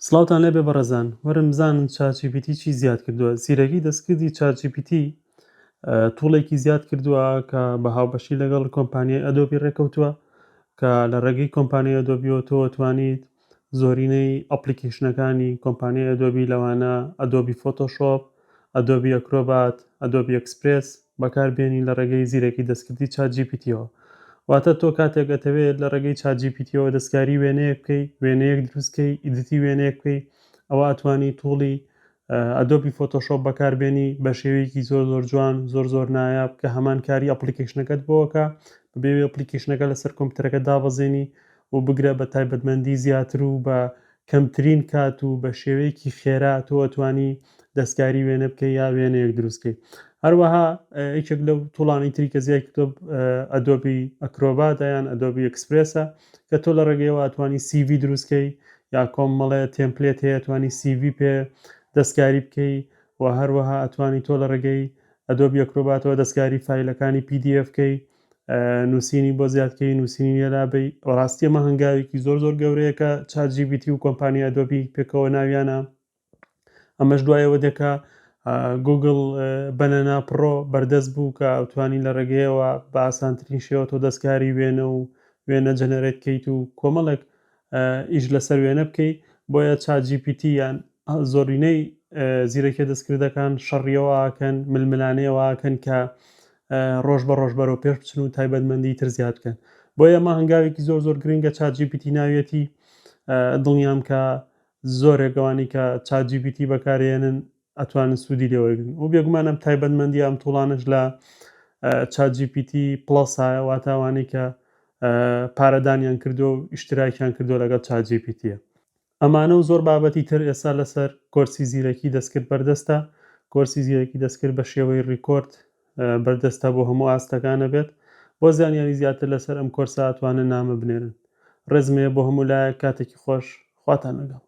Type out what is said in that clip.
سڵاوتان لێبێ بەڕێزان، وەرن بزانن ChatGPT چی زیاد کردووە. زیرەکی دەستکردی ChatGPT توڵێکی زیاد کردووە کە بە هاوبەشی لەگەڵ کۆمپانیای ئەدۆبی ڕێکەوتووە کە لە ڕێگەی کۆمپانیای ئەدۆبیەوە تۆ ئەتوانیت زۆرینەی ئەپلیکیشنەکانی کۆمپانیای ئەدۆبی لەوانە ئەدۆبی فۆتۆشۆپ، ئەدۆبی ئەکرۆبات، ئەدۆبی ئەکسپرێس بەکاربێنی لە ڕێگەی زیرەکی دەستکردی ChatGPTەوە. واتە تۆ کاتێک دەتەوێت لە ڕێگەی ChatGPTەوە دەستکاری وێنەیەک بکەی، وێنەیەک دروستکەی، ئیدیتی وێنەیەک بکەی، ئەوە ئەتوانی توڵی ئەدۆبی فۆتۆشۆپ بەکاربێنی بە شێوەیەکی زۆر جوان زۆر نایاب کە هەمان کاری ئەپلیکیشنەکەت بۆکە بەبێ ئەپلیکیشنەکە لەسەر کۆمپیوتەرەکە دابەزێنی و بگرە بە تایبەتمەندی زیاتر و بە کەمترین کات و بە شێوەیەکی خێرا تۆ ئەتوانی دەستکاری وێنە بکەی یا وێنەیەک دروستکەی. هەروەها یەکێک لەو توڵانی تری کە زیاد کردووە ئەدۆبی ئەکرۆباتە یان ئەدۆبی ئەکسپرێسە کە تۆ لە ڕێگەیەوە ئەتوانی CV دروستکەی یا کۆمەڵێ تێمپلێت هەیە ئەتوانی CV پێ دەستکاری بکەی و هەروەها ئەتوانی تۆ لە ڕێگەی ئەدۆبی ئەکرۆباتەوە دەستکاری فایلەکانی PDF بکەی، نووسینی بۆ زیادکەی، نووسینی لێرابەی. ڕاستی ئەمە هەنگاوێکی زۆر گەورەیە کە ChatGPT و کۆمپانیای ئەدۆبی پێکەوە ناویانە. ئەمەش دوایەوە دێکا گوگڵ بەنەنا پڕۆ بەردەست بوو کە ئەتوانی لە ڕێگەیەوە بە ئاسانترین شێوە تۆ دەستکاری وێنە و وێنە جەنەرێت بکەیت و کۆمەڵێک ئیش لەسەر وێنە بکەیت. بۆیە ChatGPT یان زۆرینەی زیرەکە دەستکردەکان شەڕیەوەکەن ململانەیەوەکەن کە ڕۆژ بە ڕۆژ بەرەو پێش بچن و تایبەتمەندی تر زیاد بکەن. بۆیە ئەمە هەنگاوێکی زۆر گرنگە ChatGPT ناوێتی. دڵنیام کە زۆرێکەوانی کە ChatGPT بەکارێنن ئەتوانن سوودی لێوەرگن و بێگومانم تایبەتمەندی ئەم توڵانش لە ChatGPT پڵەس واتە ئەوانەی کە پارەدانیان کردووە و ئیشتراکیان کردووە لەگەڵ ChatGPTە. ئەمانە و زۆر بابەتی تر ئێستا لەسەر کۆرسی زیرەکی دەستکرد بەردەستە. کۆرسی زیرەکی دەستکرد بە شێوەی ڕیکۆرد بەردەستە بۆ هەموو ئاستەکانە بێت. بۆ زانیاری زیاتر لەسەر ئەم کۆرسە ئەتوانن نامە بنێرن. ڕێزمەیە بۆ هەموو لایەک. کاتێکی خۆش، خواتان لەگەڵ.